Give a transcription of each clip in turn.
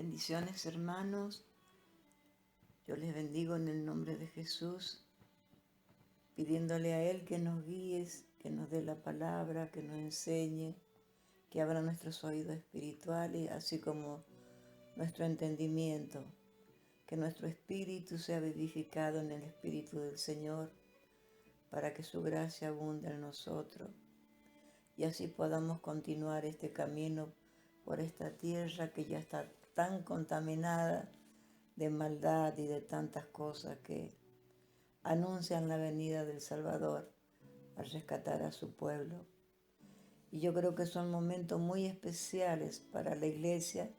Bendiciones, hermanos. Yo les bendigo en el nombre de Jesús, pidiéndole a Él que nos guíe, que nos dé la palabra, que nos enseñe, que abra nuestros oídos espirituales, así como nuestro entendimiento, que nuestro espíritu sea vivificado en el Espíritu del Señor, para que su gracia abunde en nosotros y así podamos continuar este camino por esta tierra que ya está tan contaminada de maldad y de tantas cosas que anuncian la venida del Salvador a rescatar a su pueblo. Y yo creo que son momentos muy especiales para la iglesia,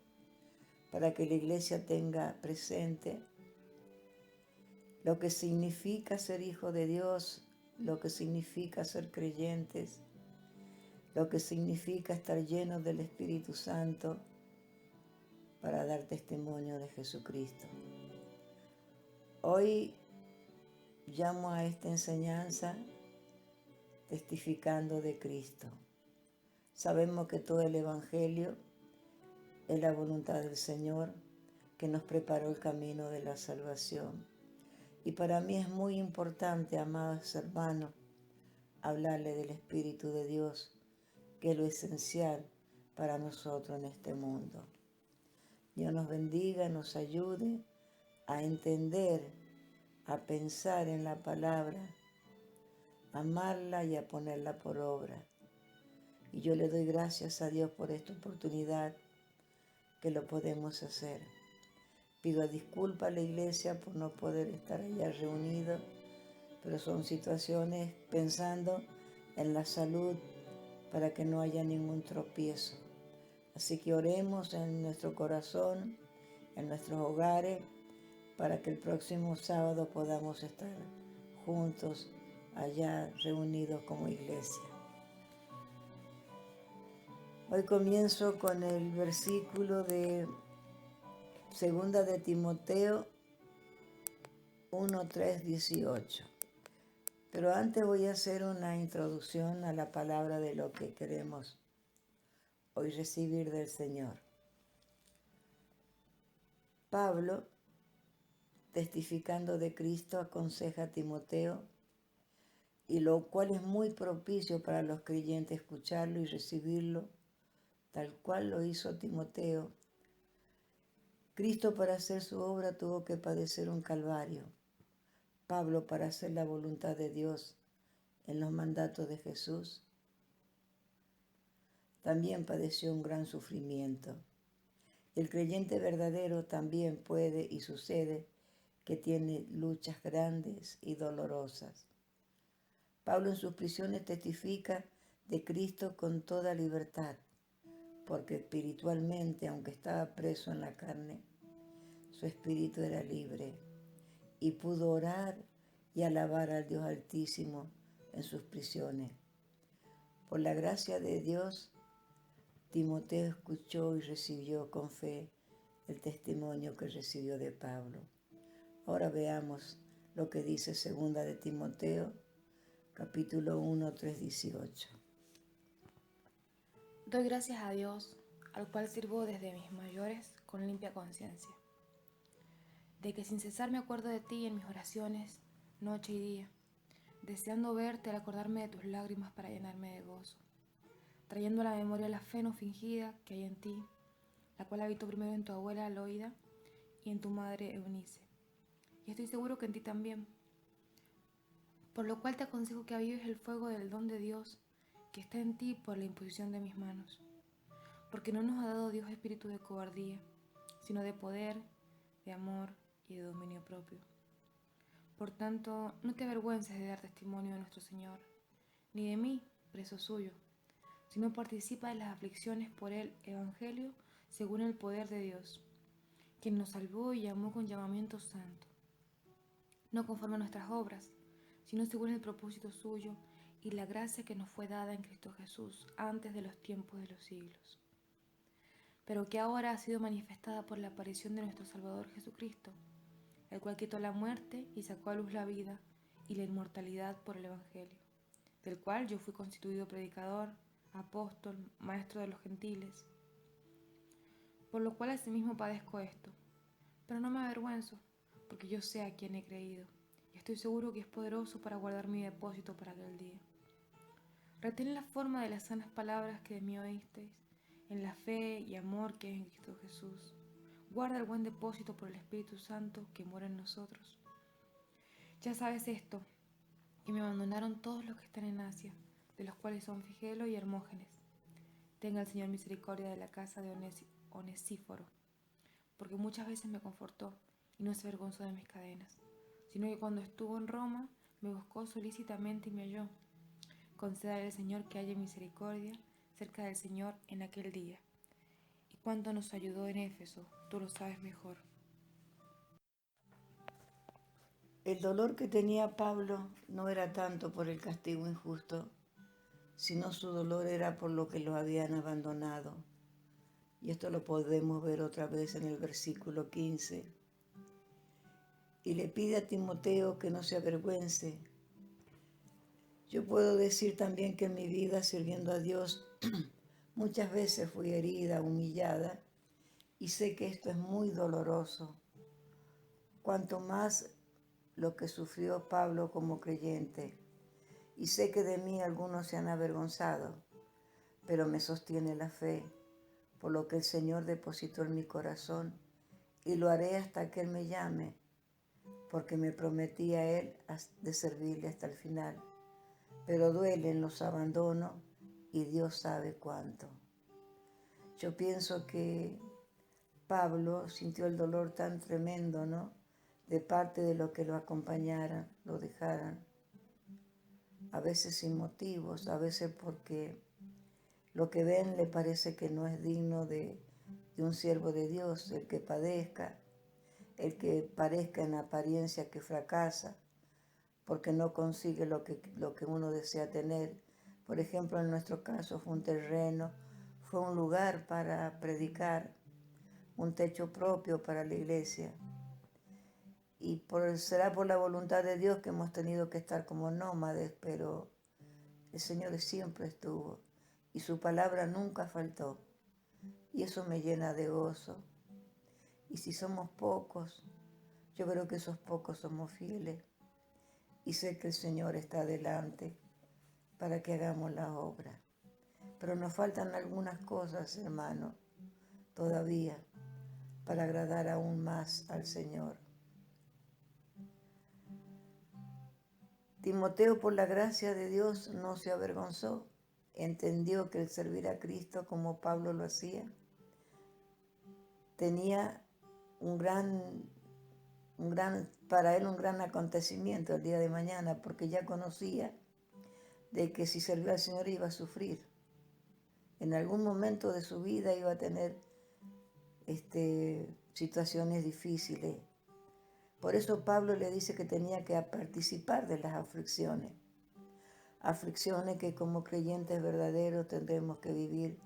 para que la iglesia tenga presente lo que significa ser hijo de Dios, lo que significa ser creyentes, lo que significa estar llenos del Espíritu Santo para dar testimonio de Jesucristo. Hoy llamo a esta enseñanza testificando de Cristo. Sabemos que todo el Evangelio es la voluntad del Señor que nos preparó el camino de la salvación. Y para mí es muy importante, amados hermanos, hablarle del Espíritu de Dios, que es lo esencial para nosotros en este mundo. Dios nos bendiga, nos ayude a entender, a pensar en la palabra, a amarla y a ponerla por obra. Y yo le doy gracias a Dios por esta oportunidad que lo podemos hacer. Pido disculpas a la iglesia por no poder estar allá reunidos, pero son situaciones pensando en la salud para que no haya ningún tropiezo. Así que oremos en nuestro corazón, en nuestros hogares, para que el próximo sábado podamos estar juntos allá reunidos como iglesia. Hoy comienzo con el versículo de 2 de Timoteo 1, 3, 18. Pero antes voy a hacer una introducción a la palabra de lo que queremos hoy recibir del Señor. Pablo, testificando de Cristo, aconseja a Timoteo, y lo cual es muy propicio para los creyentes escucharlo y recibirlo, tal cual lo hizo Timoteo. Cristo, para hacer su obra, tuvo que padecer un calvario. Pablo, para hacer la voluntad de Dios en los mandatos de Jesús, también padeció un gran sufrimiento. El creyente verdadero también puede y sucede que tiene luchas grandes y dolorosas. Pablo en sus prisiones testifica de Cristo con toda libertad, porque espiritualmente, aunque estaba preso en la carne, su espíritu era libre y pudo orar y alabar al Dios Altísimo en sus prisiones. Por la gracia de Dios, Timoteo escuchó y recibió con fe el testimonio que recibió de Pablo. Ahora veamos lo que dice 2 de Timoteo, capítulo 1, 3, 18. Doy gracias a Dios, al cual sirvo desde mis mayores con limpia conciencia, de que sin cesar me acuerdo de ti en mis oraciones, noche y día, deseando verte al acordarme de tus lágrimas para llenarme de gozo, trayendo a la memoria la fe no fingida que hay en ti, la cual habitó primero en tu abuela Loida y en tu madre Eunice, y estoy seguro que en ti también, por lo cual te aconsejo que avives el fuego del don de Dios que está en ti por la imposición de mis manos. Porque no nos ha dado Dios espíritu de cobardía, sino de poder, de amor y de dominio propio. Por tanto, no te avergüences de dar testimonio de nuestro Señor, ni de mí, preso suyo, sino participa de las aflicciones por el Evangelio según el poder de Dios, quien nos salvó y llamó con llamamiento santo, no conforme a nuestras obras, sino según el propósito suyo y la gracia que nos fue dada en Cristo Jesús antes de los tiempos de los siglos, pero que ahora ha sido manifestada por la aparición de nuestro Salvador Jesucristo, el cual quitó la muerte y sacó a luz la vida y la inmortalidad por el Evangelio, del cual yo fui constituido predicador, apóstol, maestro de los gentiles. por lo cual asimismo padezco esto. Pero no me avergüenzo, porque yo sé a quién he creído, y estoy seguro que es poderoso para guardar mi depósito para aquel día. Retén la forma de las sanas palabras que de mí oísteis, en la fe y amor que es en Cristo Jesús. Guarda el buen depósito por el Espíritu Santo que mora en nosotros. Ya sabes esto, que me abandonaron todos los que están en Asia, de los cuales son Figelo y Hermógenes. Tenga el Señor misericordia de la casa de Onesíforo, porque muchas veces me confortó y no se avergonzó de mis cadenas, sino que cuando estuvo en Roma me buscó solícitamente y me halló. Concédale al Señor que haya misericordia cerca del Señor en aquel día. Y cuánto nos ayudó en Éfeso, tú lo sabes mejor. El dolor que tenía Pablo no era tanto por el castigo injusto, sino su dolor era por lo que lo habían abandonado. Y esto lo podemos ver otra vez en el versículo 15. Y le pide a Timoteo que no se avergüence. Yo puedo decir también que en mi vida sirviendo a Dios muchas veces fui herida, humillada, y sé que esto es muy doloroso. Cuanto más lo que sufrió Pablo como creyente. Y sé que de mí algunos se han avergonzado, pero me sostiene la fe, por lo que el Señor depositó en mi corazón, y lo haré hasta que Él me llame, porque me prometí a Él de servirle hasta el final. Pero duelen los abandonos y Dios sabe cuánto. Yo pienso que Pablo sintió el dolor tan tremendo, ¿no? De parte de los que lo acompañaran, lo dejaran. A veces sin motivos, a veces porque lo que ven le parece que no es digno de un siervo de Dios, el que padezca, el que parezca en apariencia que fracasa, porque no consigue lo que uno desea tener. Por ejemplo, en nuestro caso fue un terreno, fue un lugar para predicar, un techo propio para la iglesia. Y será por la voluntad de Dios que hemos tenido que estar como nómades, pero el Señor siempre estuvo y su palabra nunca faltó. Y eso me llena de gozo. Y si somos pocos, yo creo que esos pocos somos fieles. Y sé que el Señor está adelante para que hagamos la obra. Pero nos faltan algunas cosas, hermano, todavía, para agradar aún más al Señor. Timoteo, por la gracia de Dios, no se avergonzó. Entendió que el servir a Cristo como Pablo lo hacía, tenía para él un gran acontecimiento el día de mañana, porque ya conocía de que si servía al Señor iba a sufrir. En algún momento de su vida iba a tener situaciones difíciles. Por eso Pablo le dice que tenía que participar de las aflicciones. Aflicciones que como creyentes verdaderos tendremos que vivir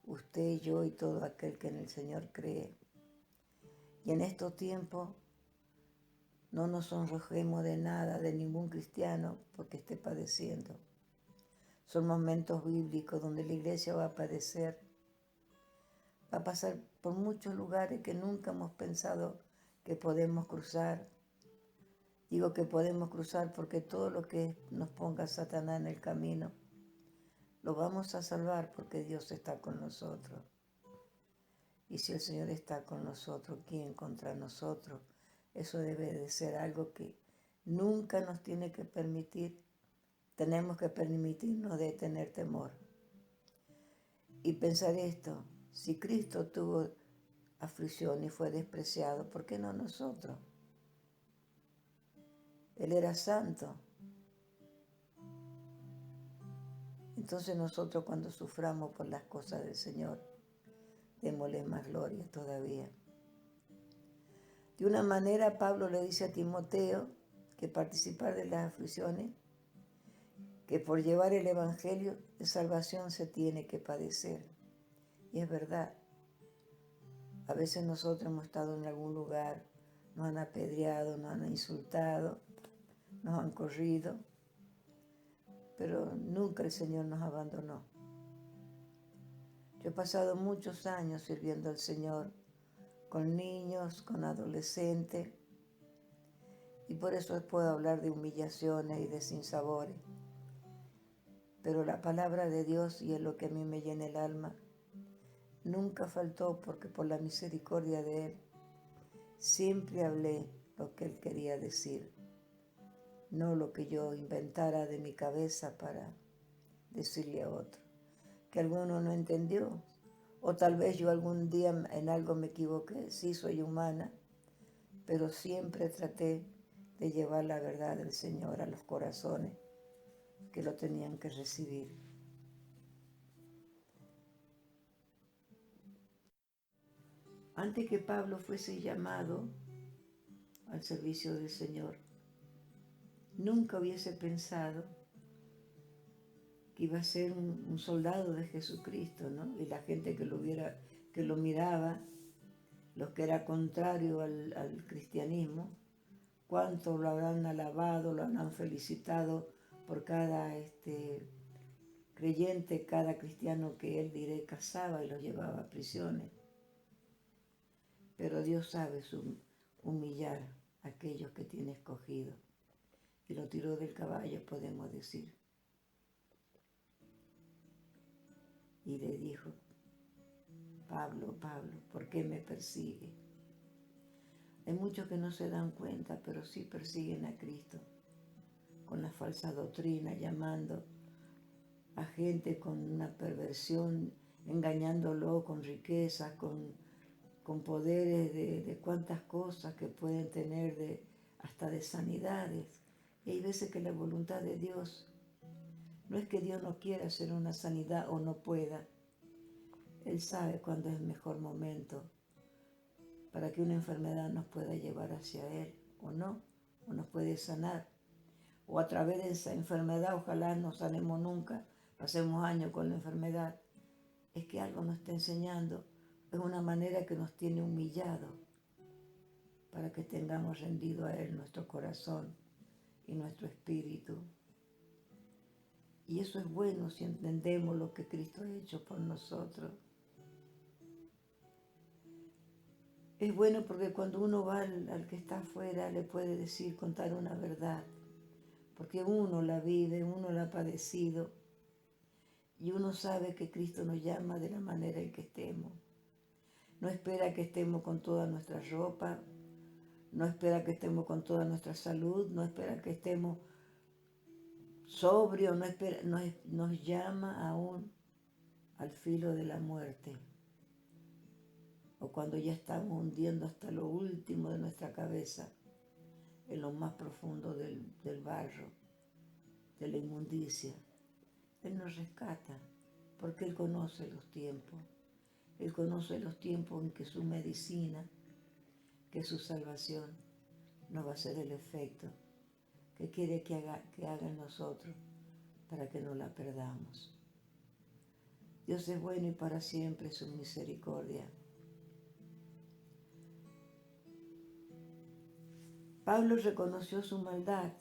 usted, yo y todo aquel que en el Señor cree. Y en estos tiempos no nos sonrojemos de nada, de ningún cristiano, porque esté padeciendo. Son momentos bíblicos donde la iglesia va a padecer, va a pasar por muchos lugares que nunca hemos pensado que podemos cruzar. Digo que podemos cruzar porque todo lo que nos ponga Satanás en el camino, lo vamos a salvar porque Dios está con nosotros. Y si el Señor está con nosotros, ¿quién contra nosotros? Eso debe de ser algo que nunca nos tiene que permitir. Tenemos que permitirnos de tener temor. Y pensar esto, si Cristo tuvo aflicción y fue despreciado, ¿por qué no nosotros? Él era santo. Entonces nosotros cuando suframos por las cosas del Señor, démosle más gloria todavía. De una manera, Pablo le dice a Timoteo que participar de las aflicciones, que por llevar el evangelio de salvación se tiene que padecer. Y es verdad. A veces nosotros hemos estado en algún lugar, nos han apedreado, nos han insultado, nos han corrido, pero nunca el Señor nos abandonó. Yo he pasado muchos años sirviendo al Señor, con niños, con adolescentes, y por eso puedo hablar de humillaciones y de sinsabores. Pero la palabra de Dios, y es lo que a mí me llena el alma, nunca faltó, porque por la misericordia de Él siempre hablé lo que Él quería decir, no lo que yo inventara de mi cabeza para decirle a otro. Que alguno no entendió, o tal vez yo algún día en algo me equivoqué, sí soy humana, pero siempre traté de llevar la verdad del Señor a los corazones que lo tenían que recibir. Antes que Pablo fuese llamado al servicio del Señor, nunca hubiese pensado que iba a ser un soldado de Jesucristo, ¿no? Y la gente que lo miraba, los que era contrario al cristianismo, cuánto lo habrán alabado, lo habrán felicitado por cada creyente, cada cristiano que él, diré, cazaba y los llevaba a prisiones. Pero Dios sabe humillar a aquellos que tiene escogido. Y lo tiró del caballo, podemos decir. Y le dijo: Pablo, Pablo, ¿por qué me persigue? Hay muchos que no se dan cuenta, pero sí persiguen a Cristo con la falsa doctrina, llamando a gente con una perversión, engañándolo con riquezas, con poderes de cuantas cosas que pueden tener, hasta de sanidades. Y hay veces que la voluntad de Dios no es que Dios no quiera hacer una sanidad o no pueda. Él sabe cuándo es el mejor momento para que una enfermedad nos pueda llevar hacia Él o no, o nos puede sanar. O a través de esa enfermedad, ojalá no sanemos nunca, pasemos años con la enfermedad. Es que algo nos está enseñando, es una manera que nos tiene humillado para que tengamos rendido a Él nuestro corazón y nuestro espíritu. Y eso es bueno si entendemos lo que Cristo ha hecho por nosotros. Es bueno porque cuando uno va al que está afuera le puede decir, contar una verdad, porque uno la vive, uno la ha padecido y uno sabe que Cristo nos llama de la manera en que estemos. No espera que estemos con toda nuestra ropa, no espera que estemos con toda nuestra salud, no espera que estemos sobrios, nos llama aún al filo de la muerte, o cuando ya estamos hundiendo hasta lo último de nuestra cabeza, en lo más profundo del barro, de la inmundicia. Él nos rescata, porque Él conoce los tiempos. Él conoce los tiempos en que su medicina, que su salvación, no va a ser el efecto que quiere que haga en nosotros para que no la perdamos. Dios es bueno y para siempre su misericordia. Pablo reconoció su maldad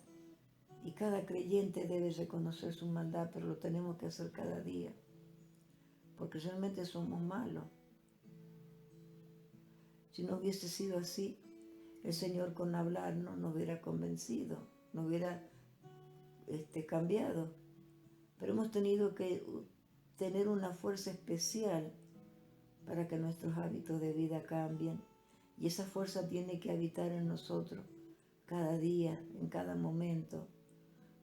y cada creyente debe reconocer su maldad, pero lo tenemos que hacer cada día, porque realmente somos malos. Si no hubiese sido así, el Señor con hablar no nos hubiera convencido, nos hubiera cambiado. Pero hemos tenido que tener una fuerza especial para que nuestros hábitos de vida cambien. Y esa fuerza tiene que habitar en nosotros cada día, en cada momento,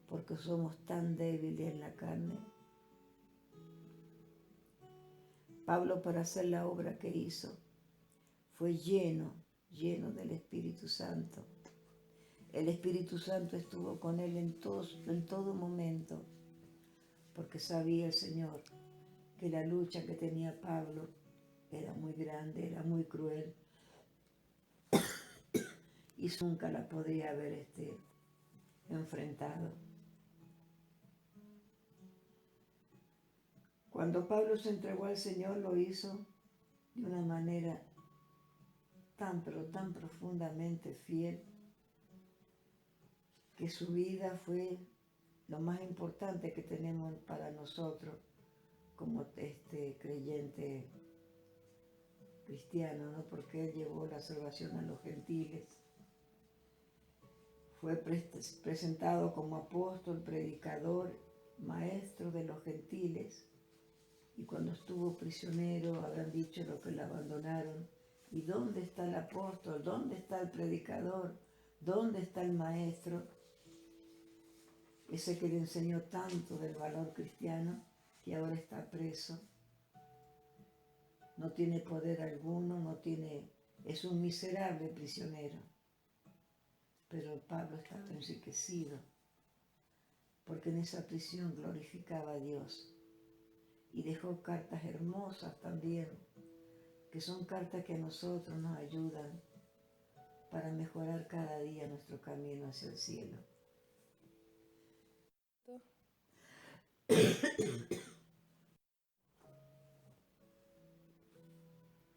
porque somos tan débiles en la carne. Pablo, para hacer la obra que hizo, fue lleno del Espíritu Santo. El Espíritu Santo estuvo con él en todo momento, porque sabía el Señor que la lucha que tenía Pablo era muy grande, era muy cruel, y nunca la podría haber enfrentado. Cuando Pablo se entregó al Señor, lo hizo de una manera pero tan profundamente fiel, que su vida fue lo más importante que tenemos para nosotros, como creyente cristiano, ¿no? Porque él llevó la salvación a los gentiles. Fue presentado como apóstol, predicador, maestro de los gentiles. Y cuando estuvo prisionero habrán dicho los que lo abandonaron: ¿y dónde está el apóstol? ¿Dónde está el predicador? ¿Dónde está el maestro? Ese que le enseñó tanto del valor cristiano, que ahora está preso. No tiene poder alguno, es un miserable prisionero. Pero Pablo estaba enriquecido, porque en esa prisión glorificaba a Dios. Y dejó cartas hermosas también, que son cartas que a nosotros nos ayudan para mejorar cada día nuestro camino hacia el cielo.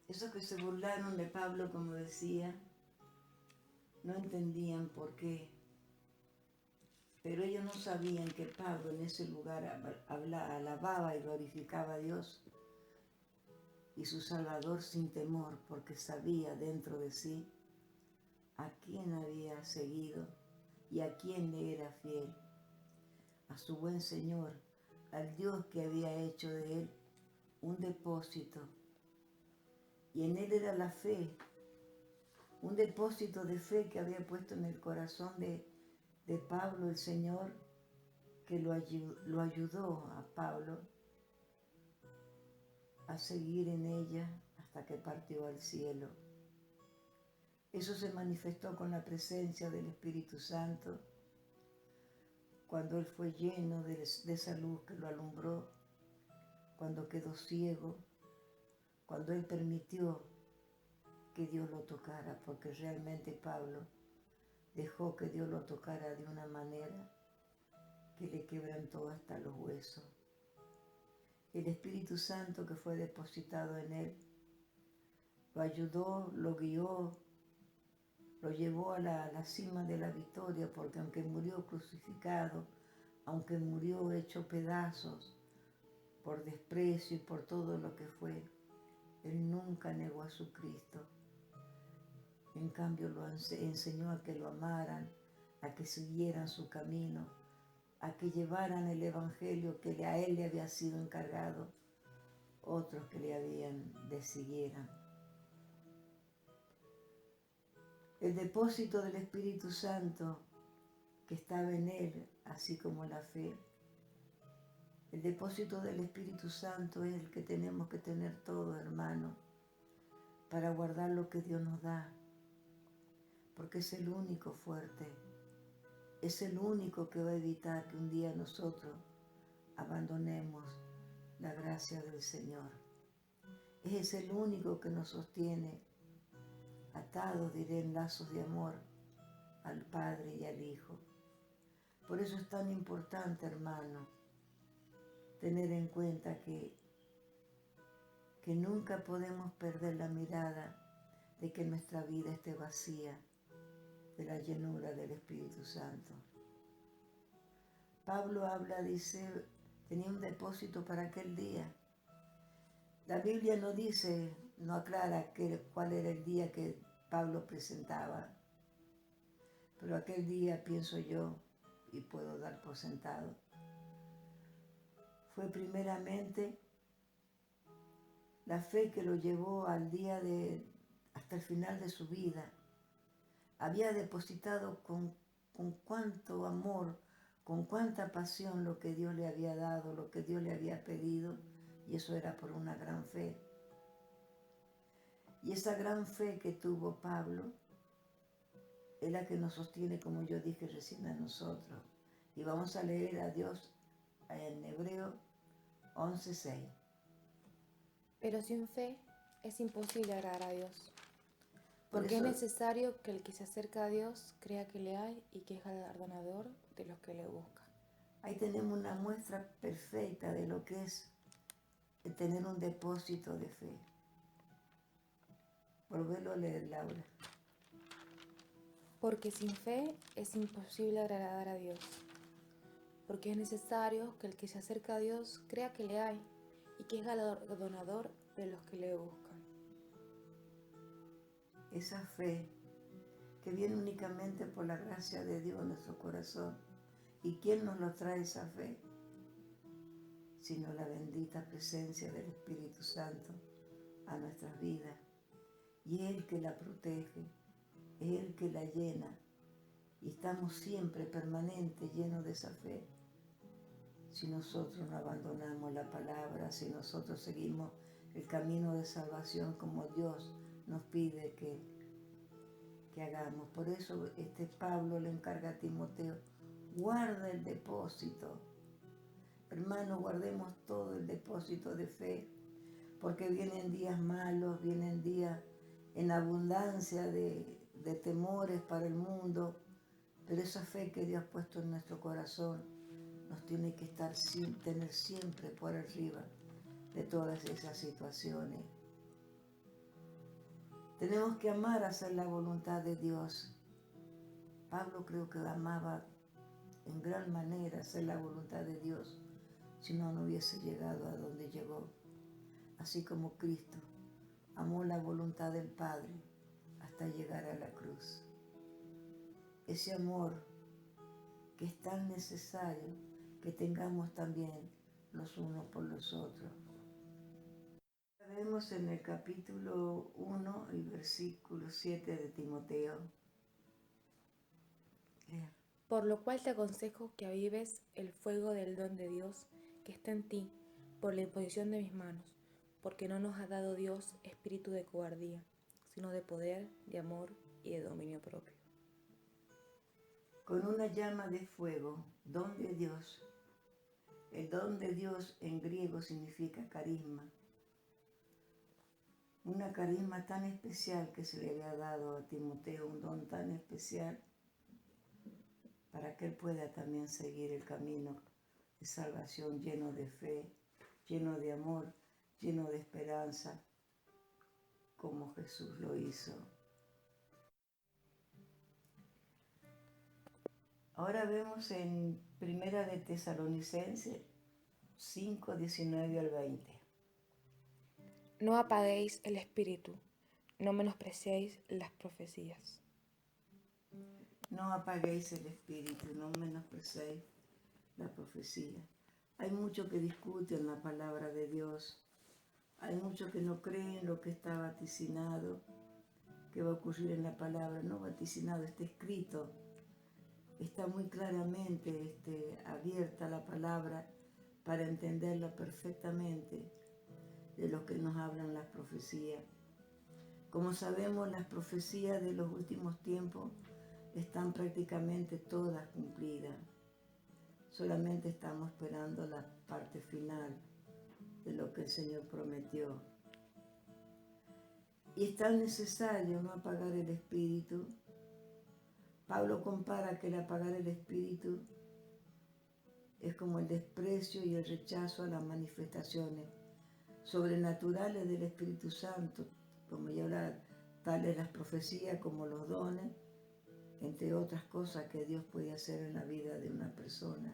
Esos que se burlaron de Pablo, como decía, no entendían por qué. Pero ellos no sabían que Pablo en ese lugar alababa y glorificaba a Dios y su Salvador sin temor, porque sabía dentro de sí a quién había seguido y a quién le era fiel, a su buen Señor, al Dios que había hecho de él un depósito. Y en él era la fe, un depósito de fe que había puesto en el corazón de Pablo el Señor, que lo ayudó a Pablo a seguir en ella hasta que partió al cielo. Eso se manifestó con la presencia del Espíritu Santo, cuando él fue lleno de esa luz que lo alumbró, cuando quedó ciego, cuando él permitió que Dios lo tocara, porque realmente Pablo dejó que Dios lo tocara de una manera que le quebrantó hasta los huesos. El Espíritu Santo que fue depositado en él lo ayudó, lo guió, lo llevó a la cima de la victoria, porque aunque murió crucificado, aunque murió hecho pedazos por desprecio y por todo lo que fue, él nunca negó a su Cristo. En cambio lo enseñó a que lo amaran, a que siguieran su camino, a que llevaran el Evangelio que a él le había sido encargado, otros que le siguieran. El depósito del Espíritu Santo que estaba en él, así como la fe. El depósito del Espíritu Santo es el que tenemos que tener todo, hermano, para guardar lo que Dios nos da, porque es el único fuerte, es el único que va a evitar que un día nosotros abandonemos la gracia del Señor. Es el único que nos sostiene atados, diré, en lazos de amor al Padre y al Hijo. Por eso es tan importante, hermano, tener en cuenta que nunca podemos perder la mirada de que nuestra vida esté vacía de la llenura del Espíritu Santo. Pablo habla, dice, tenía un depósito para aquel día. La Biblia no dice, no aclara cuál era el día que Pablo presentaba, pero aquel día, pienso yo, y puedo dar por sentado, fue primeramente la fe que lo llevó al día hasta el final de su vida. Había depositado con cuánto amor, con cuánta pasión lo que Dios le había dado, lo que Dios le había pedido, y eso era por una gran fe. Y esa gran fe que tuvo Pablo es la que nos sostiene, como yo dije recién, a nosotros. Y vamos a leer a Dios en Hebreo 11:6. Pero sin fe es imposible agradar a Dios, Por porque es eso, necesario que el que se acerca a Dios crea que le hay y que es galardonador de los que le buscan. ahí tenemos una muestra perfecta de lo que es tener un depósito de fe. Volverlo a leer, Laura. Porque sin fe es imposible agradar a Dios, porque es necesario que el que se acerca a Dios crea que le hay y que es galardonador de los que le buscan. Esa fe que viene únicamente por la gracia de Dios en nuestro corazón. ¿Y quién nos lo trae esa fe? Sino la bendita presencia del Espíritu Santo a nuestras vidas. Y Él que la protege, es Él que la llena. Y estamos siempre permanentes llenos de esa fe. Si nosotros no abandonamos la palabra, si nosotros seguimos el camino de salvación como Dios nos pide que hagamos. Por eso Pablo le encarga a Timoteo, guarda el depósito. Hermanos, guardemos todo el depósito de fe, porque vienen días malos, vienen días en abundancia de temores para el mundo, pero esa fe que Dios ha puesto en nuestro corazón nos tiene que tener siempre por arriba de todas esas situaciones. Tenemos que amar hacer la voluntad de Dios. Pablo creo que amaba en gran manera hacer la voluntad de Dios, si no hubiese llegado a donde llegó. Así como Cristo amó la voluntad del Padre hasta llegar a la cruz. Ese amor que es tan necesario que tengamos también los unos por los otros. Vemos en el capítulo 1, el versículo 7 de Timoteo. Por lo cual te aconsejo que avives el fuego del don de Dios que está en ti por la imposición de mis manos, porque no nos ha dado Dios espíritu de cobardía, sino de poder, de amor y de dominio propio. Con una llama de fuego, don de Dios. El don de Dios en griego significa carisma. Una carisma tan especial que se le había dado a Timoteo, un don tan especial para que él pueda también seguir el camino de salvación lleno de fe, lleno de amor, lleno de esperanza, como Jesús lo hizo. Ahora vemos en Primera de Tesalonicenses 5, 19 al 20. No apaguéis el espíritu, no menospreciéis las profecías. No apaguéis el espíritu, no menospreciéis la profecía. Hay muchos que discuten la palabra de Dios. Hay muchos que no creen lo que está vaticinado, que va a ocurrir en la palabra. No vaticinado, está escrito. Está muy claramente abierta la palabra para entenderla perfectamente de lo que nos hablan las profecías. Como sabemos, las profecías de los últimos tiempos están prácticamente todas cumplidas. Solamente estamos esperando la parte final de lo que el Señor prometió. Y es tan necesario no apagar el espíritu. Pablo compara que el apagar el espíritu es como el desprecio y el rechazo a las manifestaciones sobrenaturales del Espíritu Santo, como ya hablar, tales las profecías como los dones, entre otras cosas que Dios puede hacer en la vida de una persona.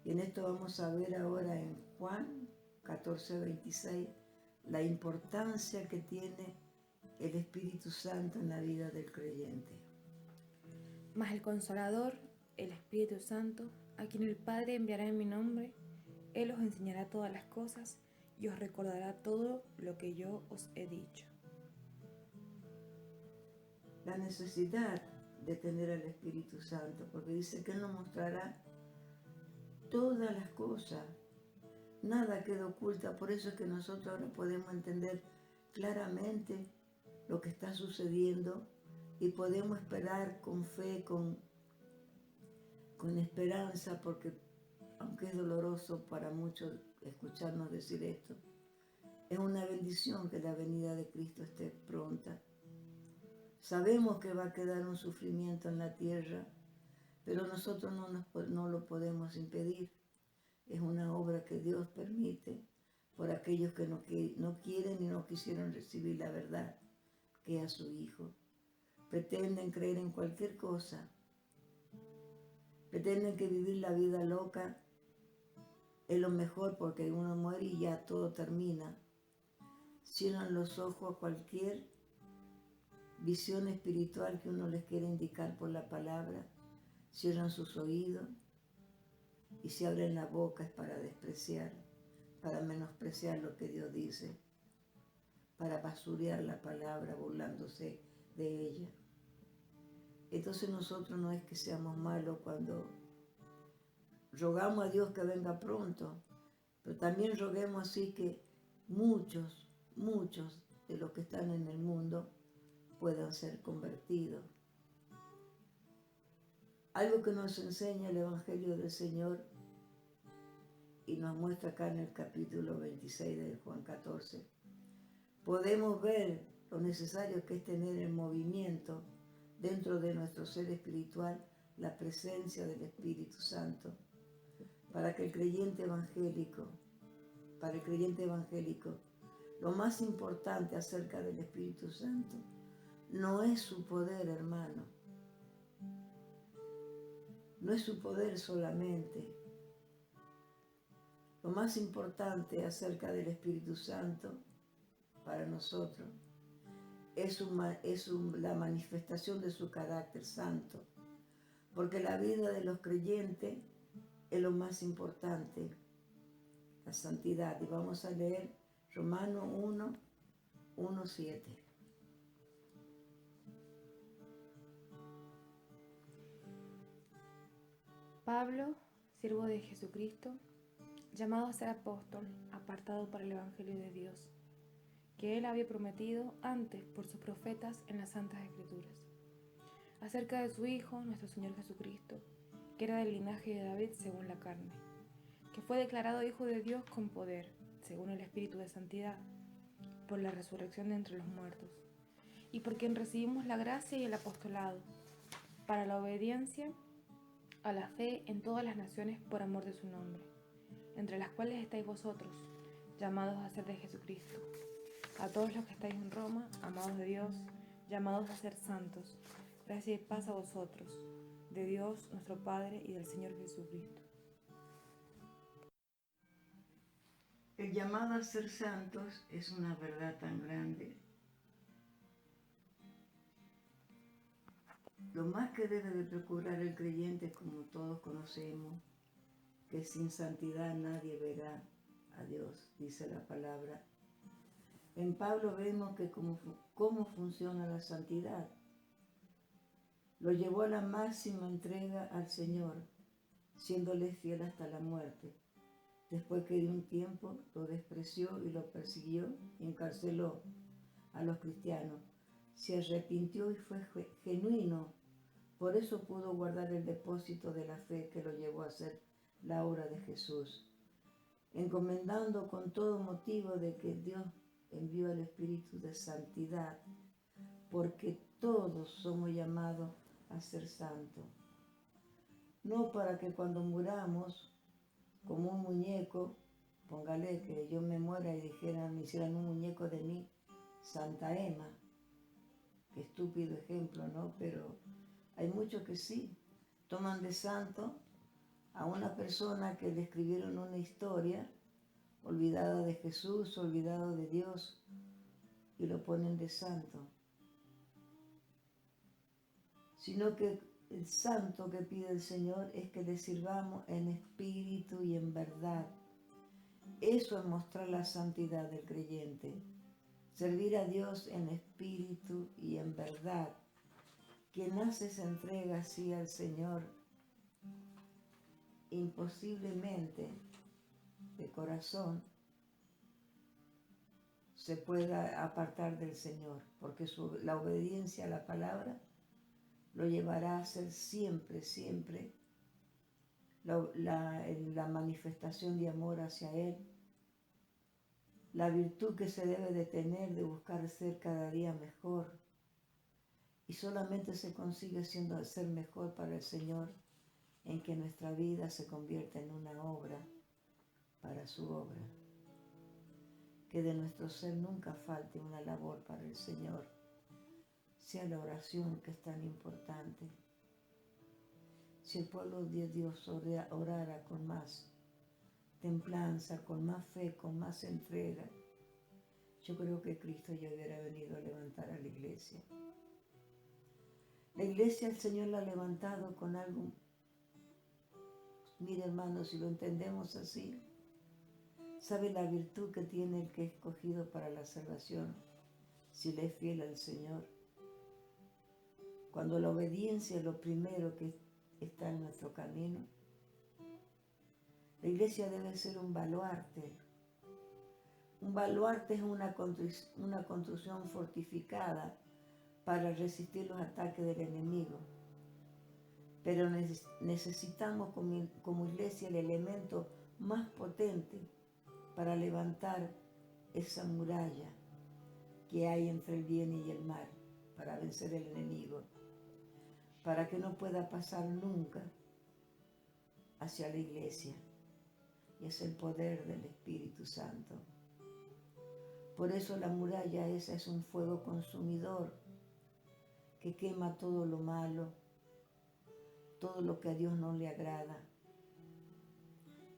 Y en esto vamos a ver ahora en Juan 14, 26, la importancia que tiene el Espíritu Santo en la vida del creyente. Mas el Consolador, el Espíritu Santo, a quien el Padre enviará en mi nombre, Él os enseñará todas las cosas y os recordará todo lo que yo os he dicho. La necesidad de tener al Espíritu Santo, porque dice que Él nos mostrará todas las cosas, nada queda oculta. Por eso es que nosotros ahora podemos entender claramente lo que está sucediendo y podemos esperar con fe, con esperanza, porque aunque es doloroso para muchos escucharnos decir esto, es una bendición que la venida de Cristo esté pronta. Sabemos que va a quedar un sufrimiento en la tierra, pero nosotros no lo podemos impedir. Es una obra que Dios permite por aquellos que no quieren y no quisieron recibir la verdad, que es a su Hijo. Pretenden creer en cualquier cosa. Pretenden que vivir la vida loca es lo mejor porque uno muere y ya todo termina. Cierran los ojos a cualquier visión espiritual que uno les quiera indicar por la palabra, cierran sus oídos y se abren la boca es para despreciar, para menospreciar lo que Dios dice, para basurear la palabra burlándose de ella. Entonces nosotros no es que seamos malos cuando rogamos a Dios que venga pronto, pero también roguemos así que muchos de los que están en el mundo puedan ser convertidos. Algo que nos enseña el Evangelio del Señor y nos muestra acá en el capítulo 26 de Juan 14. Podemos ver lo necesario que es tener en movimiento dentro de nuestro ser espiritual la presencia del Espíritu Santo para el creyente evangélico, lo más importante acerca del Espíritu Santo no es su poder, hermano. No es su poder solamente. Lo más importante acerca del Espíritu Santo para nosotros es la manifestación de su carácter santo. Porque la vida de los creyentes es lo más importante, la santidad. Y vamos a leer Romanos 1:7. Pablo, siervo de Jesucristo, llamado a ser apóstol, apartado para el Evangelio de Dios, que él había prometido antes por sus profetas en las Santas Escrituras, acerca de su Hijo, nuestro Señor Jesucristo, que era del linaje de David según la carne, que fue declarado Hijo de Dios con poder, según el Espíritu de Santidad, por la resurrección de entre los muertos, y por quien recibimos la gracia y el apostolado, para la obediencia a la fe en todas las naciones por amor de su nombre, entre las cuales estáis vosotros, llamados a ser de Jesucristo. A todos los que estáis en Roma, amados de Dios, llamados a ser santos, gracia y paz a vosotros, de Dios nuestro Padre y del Señor Jesucristo. El llamado a ser santos es una verdad tan grande. Lo más que debe de procurar el creyente, como todos conocemos, que sin santidad nadie verá a Dios, dice la palabra. En Pablo vemos que cómo funciona la santidad. Lo llevó a la máxima entrega al Señor, siéndole fiel hasta la muerte. Después que de un tiempo lo despreció y lo persiguió y encarceló a los cristianos. Se arrepintió y fue genuino. Por eso pudo guardar el depósito de la fe que lo llevó a hacer la obra de Jesús, encomendando con todo motivo de que Dios envió al Espíritu de santidad, porque todos somos llamados a ser santos. No para que cuando muramos, como un muñeco, póngale que yo me muera y me hicieran un muñeco de mí, Santa Emma, qué estúpido ejemplo, ¿no? Pero hay muchos que sí, toman de santo a una persona que le escribieron una historia, olvidada de Jesús, olvidado de Dios, y lo ponen de santo. Sino que el santo que pide el Señor es que le sirvamos en espíritu y en verdad. Eso es mostrar la santidad del creyente. Servir a Dios en espíritu y en verdad. Quien hace esa entrega así al Señor, imposiblemente, de corazón, se pueda apartar del Señor, porque la obediencia a la palabra lo llevará a hacer siempre la manifestación de amor hacia Él, la virtud que se debe de tener de buscar ser cada día mejor. Y solamente se consigue ser mejor para el Señor en que nuestra vida se convierta en una obra para su obra. Que de nuestro ser nunca falte una labor para el Señor, sea la oración que es tan importante. Si el pueblo de Dios orara con más templanza, con más fe, con más entrega, yo creo que Cristo ya hubiera venido a levantar a la iglesia. La iglesia el Señor la ha levantado con algo. Mire, hermanos, si lo entendemos así, sabe la virtud que tiene el que es escogido para la salvación, si le es fiel al Señor. Cuando la obediencia es lo primero que está en nuestro camino, la iglesia debe ser un baluarte. Un baluarte es una construcción fortificada para resistir los ataques del enemigo. Pero necesitamos como iglesia el elemento más potente para levantar esa muralla que hay entre el bien y el mal, para vencer el enemigo, para que no pueda pasar nunca hacia la iglesia. Y es el poder del Espíritu Santo. Por eso la muralla esa es un fuego consumidor que quema todo lo malo, todo lo que a Dios no le agrada,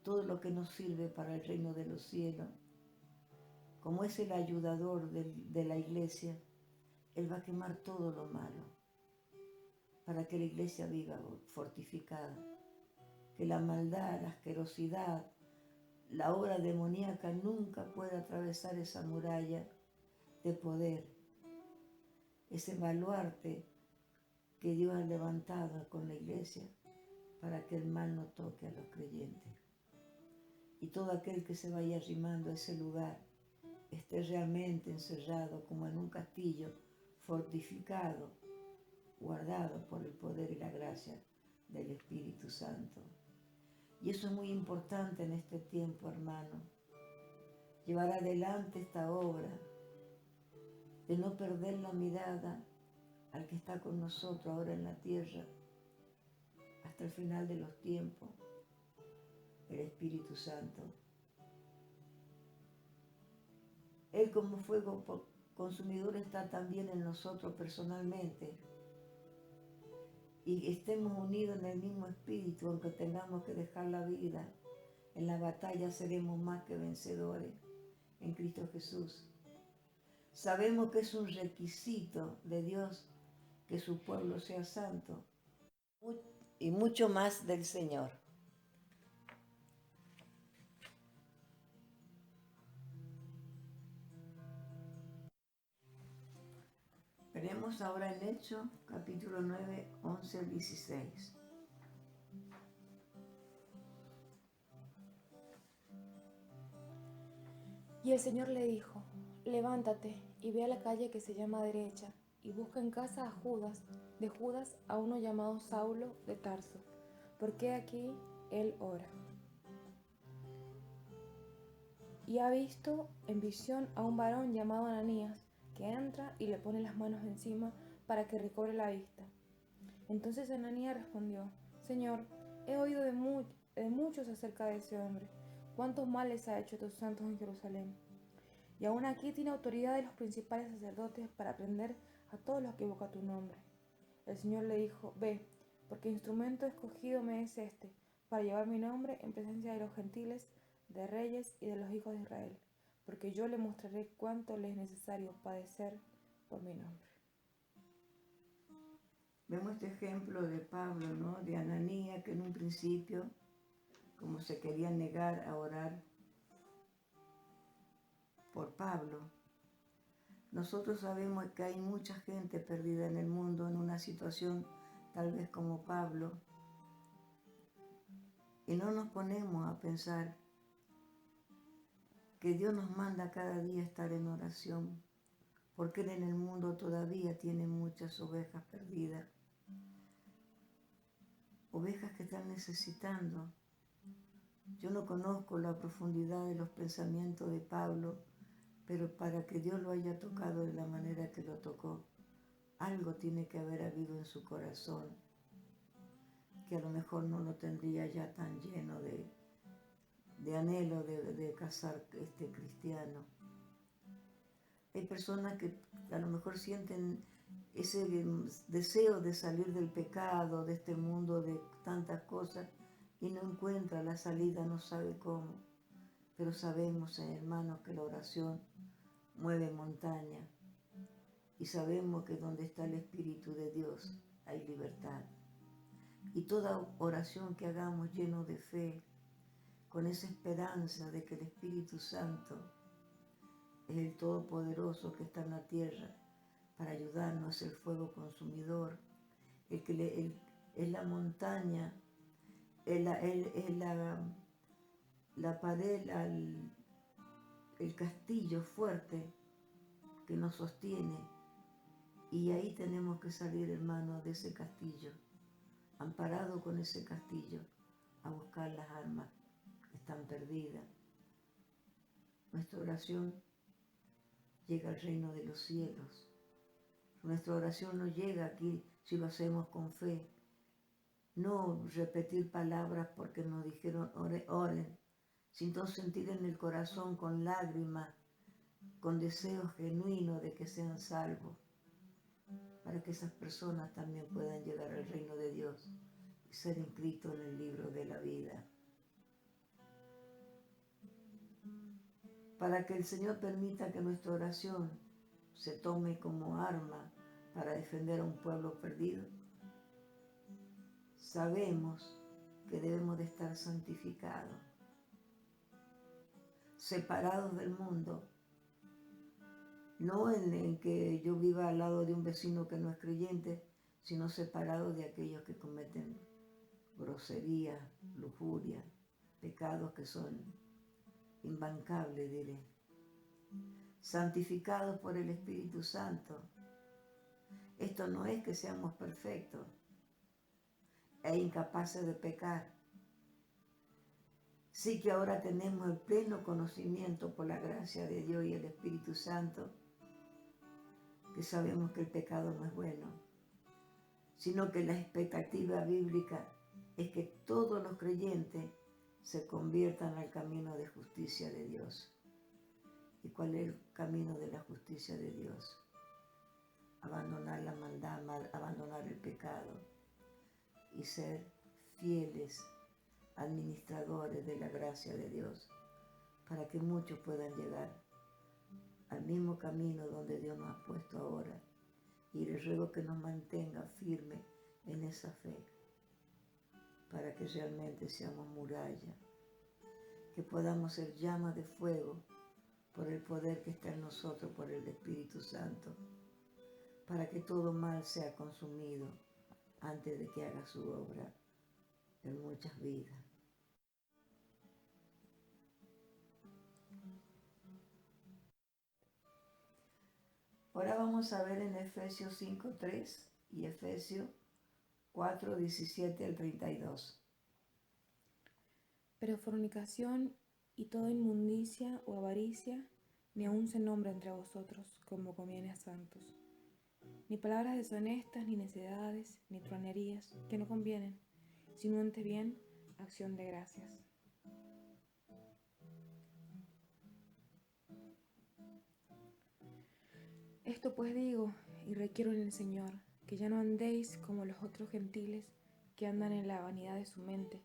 todo lo que no sirve para el reino de los cielos. Como es el ayudador de la iglesia, Él va a quemar todo lo malo para que la iglesia viva fortificada, que la maldad, la asquerosidad, la obra demoníaca nunca pueda atravesar esa muralla de poder, ese baluarte que Dios ha levantado con la iglesia para que el mal no toque a los creyentes. Y todo aquel que se vaya arrimando a ese lugar esté realmente encerrado como en un castillo fortificado, guardado por el poder y la gracia del Espíritu Santo. Y eso es muy importante en este tiempo, hermano. Llevar adelante esta obra, de no perder la mirada al que está con nosotros ahora en la tierra, hasta el final de los tiempos, el Espíritu Santo. Él como fuego consumidor está también en nosotros personalmente. Y estemos unidos en el mismo espíritu, aunque tengamos que dejar la vida, en la batalla seremos más que vencedores en Cristo Jesús. Sabemos que es un requisito de Dios que su pueblo sea santo y mucho más del Señor. Veremos ahora en Hechos, capítulo 9, 11 al 16. Y el Señor le dijo, levántate y ve a la calle que se llama Derecha, y busca en casa de Judas, a uno llamado Saulo de Tarso, porque aquí él ora. Y ha visto en visión a un varón llamado Ananías, que entra y le pone las manos encima para que recobre la vista. Entonces Ananías respondió, Señor, he oído de muchos acerca de ese hombre, cuántos males ha hecho tus santos en Jerusalén. Y aún aquí tiene autoridad de los principales sacerdotes para prender a todos los que invocan tu nombre. El Señor le dijo, ve, porque instrumento escogido me es este, para llevar mi nombre en presencia de los gentiles, de reyes y de los hijos de Israel, porque yo le mostraré cuánto le es necesario padecer por mi nombre. Vemos este ejemplo de Pablo, ¿no? De Ananías, que en un principio, como se quería negar a orar por Pablo. Nosotros sabemos que hay mucha gente perdida en el mundo en una situación tal vez como Pablo, y no nos ponemos a pensar que Dios nos manda cada día estar en oración, porque Él en el mundo todavía tiene muchas ovejas perdidas, ovejas que están necesitando. Yo no conozco la profundidad de los pensamientos de Pablo, pero para que Dios lo haya tocado de la manera que lo tocó, algo tiene que haber habido en su corazón, que a lo mejor no lo tendría ya tan lleno de anhelo de casar cristiano. Hay personas que a lo mejor sienten ese deseo de salir del pecado, de este mundo de tantas cosas, y no encuentra la salida, no sabe cómo. Pero sabemos, hermanos, que la oración mueve montaña. Y sabemos que donde está el Espíritu de Dios hay libertad. Y toda oración que hagamos lleno de fe, con esa esperanza de que el Espíritu Santo es el Todopoderoso que está en la tierra para ayudarnos, el fuego consumidor, es la montaña, es la pared, el castillo fuerte que nos sostiene. Y ahí tenemos que salir, hermanos, de ese castillo, amparado con ese castillo, a buscar las almas que están perdidas. Nuestra oración llega al reino de los cielos. Nuestra oración no llega aquí si lo hacemos con fe. No repetir palabras porque nos dijeron oren, sino sentir en el corazón con lágrimas, con deseos genuinos de que sean salvos, para que esas personas también puedan llegar al reino de Dios y ser inscritos en el libro de la vida. Para que el Señor permita que nuestra oración se tome como arma para defender a un pueblo perdido, sabemos que debemos de estar santificados, separados del mundo, no en que yo viva al lado de un vecino que no es creyente, sino separados de aquellos que cometen grosería, lujuria, pecados que son imbancables, diré. Santificados por el Espíritu Santo. Esto no es que seamos perfectos e incapaces de pecar. Sí que ahora tenemos el pleno conocimiento por la gracia de Dios y el Espíritu Santo, que sabemos que el pecado no es bueno, sino que la expectativa bíblica es que todos los creyentes se conviertan al camino de justicia de Dios. ¿Y cuál es el camino de la justicia de Dios? Abandonar la maldad, abandonar el pecado y ser fieles administradores de la gracia de Dios, para que muchos puedan llegar al mismo camino donde Dios nos ha puesto ahora. Y les ruego que nos mantenga firmes en esa fe, para que realmente seamos muralla, que podamos ser llamas de fuego por el poder que está en nosotros, por el Espíritu Santo, para que todo mal sea consumido antes de que haga su obra en muchas vidas. Ahora vamos a ver en Efesios 5:3 y Efesios 4:17 al 32. Pero fornicación y toda inmundicia o avaricia ni aun se nombra entre vosotros, como conviene a santos. Ni palabras deshonestas, ni necedades, ni truanerías, que no convienen, sino antes bien acción de gracias. Esto pues digo y requiero en el Señor, que ya no andéis como los otros gentiles que andan en la vanidad de su mente,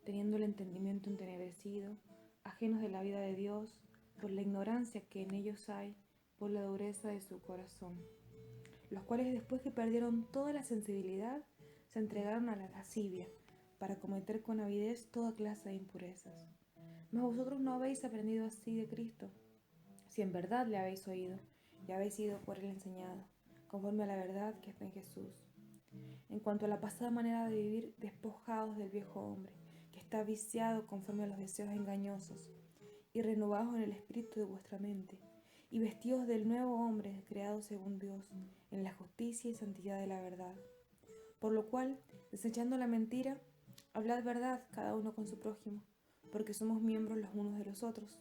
teniendo el entendimiento entenebrecido, ajenos de la vida de Dios, por la ignorancia que en ellos hay, por la dureza de su corazón, los cuales después que perdieron toda la sensibilidad, se entregaron a la lascivia, para cometer con avidez toda clase de impurezas. Mas vosotros no habéis aprendido así de Cristo, si en verdad le habéis oído y habéis sido por él enseñado, conforme a la verdad que está en Jesús. En cuanto a la pasada manera de vivir, despojados del viejo hombre, que está viciado conforme a los deseos engañosos, y renovados en el espíritu de vuestra mente, y vestidos del nuevo hombre, creado según Dios, en la justicia y santidad de la verdad. Por lo cual, desechando la mentira, hablad verdad cada uno con su prójimo, porque somos miembros los unos de los otros.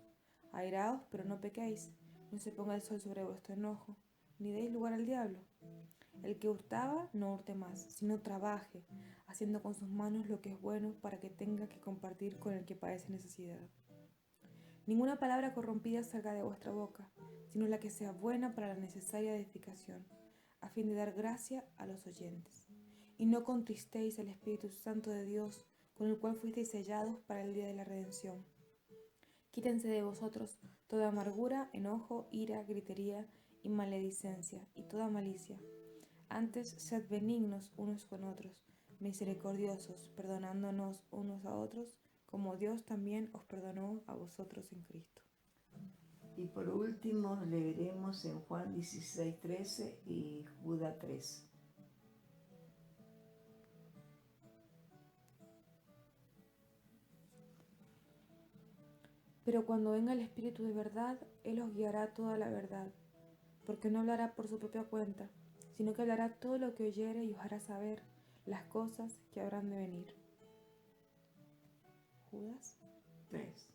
Airaos, pero no pequéis, no se ponga el sol sobre vuestro enojo, ni deis lugar al diablo. El que hurtaba, no hurte más, sino trabaje, haciendo con sus manos lo que es bueno, para que tenga que compartir con el que padece necesidad. Ninguna palabra corrompida salga de vuestra boca, sino la que sea buena para la necesaria edificación, a fin de dar gracia a los oyentes. Y no contristéis el Espíritu Santo de Dios, con el cual fuisteis sellados para el día de la redención. Quítense de vosotros toda amargura, enojo, ira, gritería y maledicencia, y toda malicia. Antes, sed benignos unos con otros, misericordiosos, perdonándonos unos a otros, como Dios también os perdonó a vosotros en Cristo. Y por último leeremos en Juan 16:13 y Judas 3. Pero cuando venga el Espíritu de verdad, Él os guiará a toda la verdad, porque no hablará por su propia cuenta, sino que hablará todo lo que oyere y os hará saber las cosas que habrán de venir. Judas 3.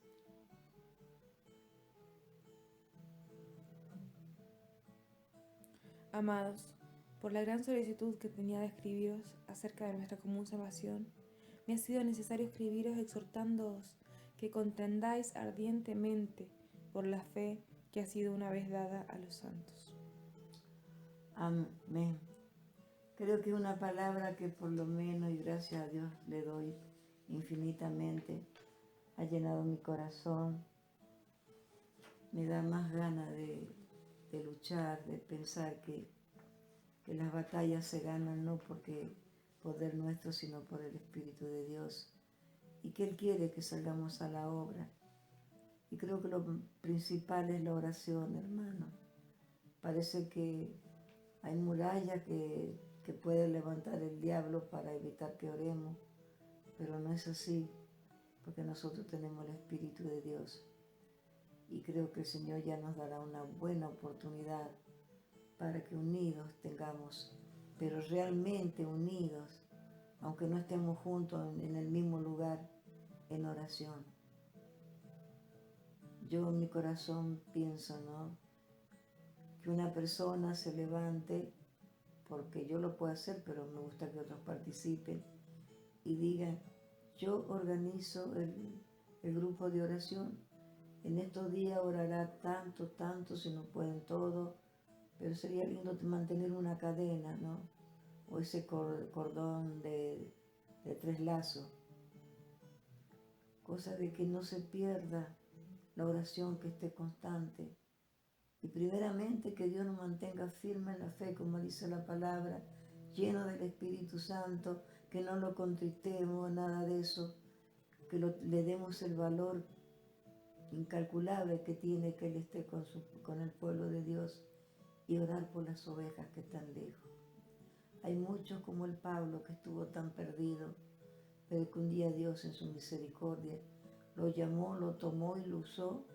Amados, por la gran solicitud que tenía de escribiros acerca de nuestra común salvación, me ha sido necesario escribiros exhortándoos que contendáis ardientemente por la fe que ha sido una vez dada a los santos. Amén. Creo que una palabra que por lo menos, y gracias a Dios le doy infinitamente, ha llenado mi corazón, me da más ganas de luchar, de pensar que las batallas se ganan no porque poder nuestro, sino por el Espíritu de Dios, y que Él quiere que salgamos a la obra. Y creo que lo principal es la oración, hermano. Parece que hay murallas que puede levantar el diablo para evitar que oremos, pero no es así, porque nosotros tenemos el Espíritu de Dios. Y creo que el Señor ya nos dará una buena oportunidad para que unidos tengamos, pero realmente unidos, aunque no estemos juntos en el mismo lugar, en oración. Yo en mi corazón pienso, ¿no?, que una persona se levante, porque yo lo puedo hacer, pero me gusta que otros participen, y digan: yo organizo el grupo de oración, en estos días orará tanto, si no pueden todos, pero sería lindo mantener una cadena, ¿no? O ese cordón de 3 lazos, cosa de que no se pierda la oración, que esté constante. Y primeramente que Dios nos mantenga firme en la fe, como dice la palabra, lleno del Espíritu Santo, que no lo contristemos, nada de eso, que le demos el valor incalculable que tiene que Él esté con el pueblo de Dios, y orar por las ovejas que están lejos. Hay muchos como el Pablo, que estuvo tan perdido, pero que un día Dios en su misericordia lo llamó, lo tomó y lo usó.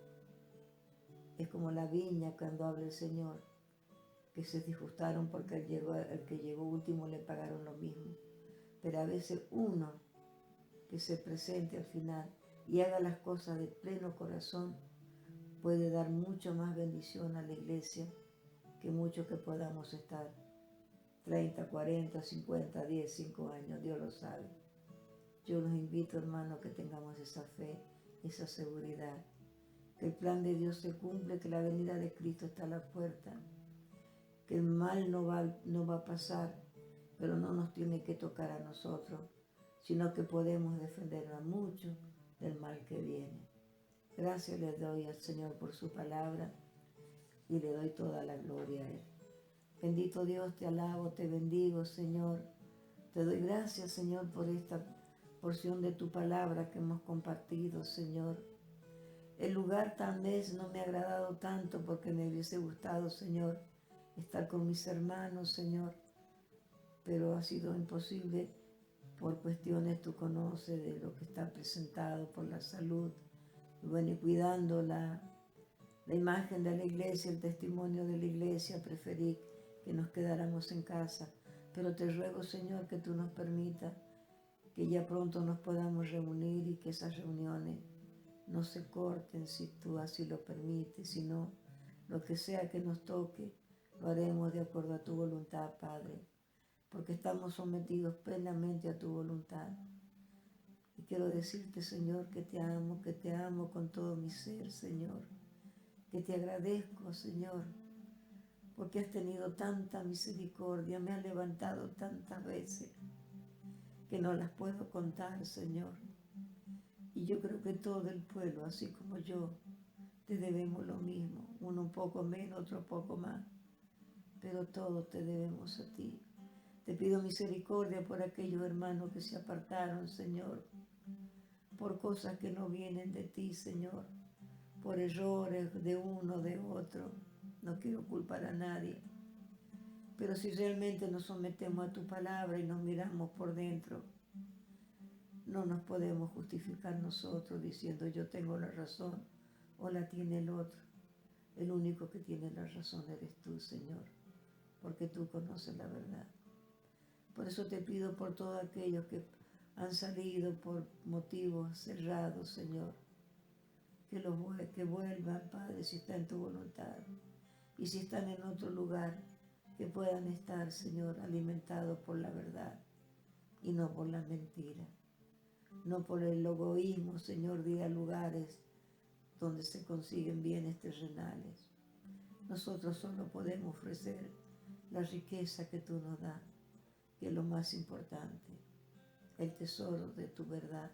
Es como la viña cuando habla el Señor, que se disgustaron porque el que llegó último le pagaron lo mismo. Pero a veces uno que se presente al final y haga las cosas de pleno corazón puede dar mucho más bendición a la iglesia que mucho que podamos estar 30, 40, 50, 10, 5 años, Dios lo sabe. Yo los invito, hermanos, que tengamos esa fe, esa seguridad, que el plan de Dios se cumple, que la venida de Cristo está a la puerta, que el mal no va a pasar, pero no nos tiene que tocar a nosotros, sino que podemos defender a muchos del mal que viene. Gracias le doy al Señor por su palabra y le doy toda la gloria a Él. Bendito Dios, te alabo, te bendigo, Señor. Te doy gracias, Señor, por esta porción de tu palabra que hemos compartido, Señor. El lugar tal vez no me ha agradado tanto, porque me hubiese gustado, Señor, estar con mis hermanos, Señor, pero ha sido imposible por cuestiones, tú conoces, de lo que está presentado, por la salud. Y bueno, y cuidando la imagen de la iglesia, el testimonio de la iglesia, preferí que nos quedáramos en casa. Pero te ruego, Señor, que tú nos permitas que ya pronto nos podamos reunir, y que esas reuniones no se corten si tú así lo permites, sino lo que sea que nos toque, lo haremos de acuerdo a tu voluntad, Padre, porque estamos sometidos plenamente a tu voluntad. Y quiero decirte, Señor, que te amo con todo mi ser, Señor, que te agradezco, Señor, porque has tenido tanta misericordia, me has levantado tantas veces que no las puedo contar, Señor. Y yo creo que todo el pueblo, así como yo, te debemos lo mismo, uno un poco menos, otro poco más, pero todos te debemos a ti. Te pido misericordia por aquellos hermanos que se apartaron, Señor, por cosas que no vienen de ti, Señor, por errores de uno, de otro. No quiero culpar a nadie, pero si realmente nos sometemos a tu palabra y nos miramos por dentro, no nos podemos justificar nosotros diciendo yo tengo la razón o la tiene el otro. El único que tiene la razón eres tú, Señor, porque tú conoces la verdad. Por eso te pido por todos aquellos que han salido por motivos cerrados, Señor, que vuelvan, Padre, si está en tu voluntad. Y si están en otro lugar, que puedan estar, Señor, alimentados por la verdad y no por la mentira. No por el egoísmo, Señor, de ir a lugares donde se consiguen bienes terrenales. Nosotros solo podemos ofrecer la riqueza que tú nos das, que es lo más importante, el tesoro de tu verdad,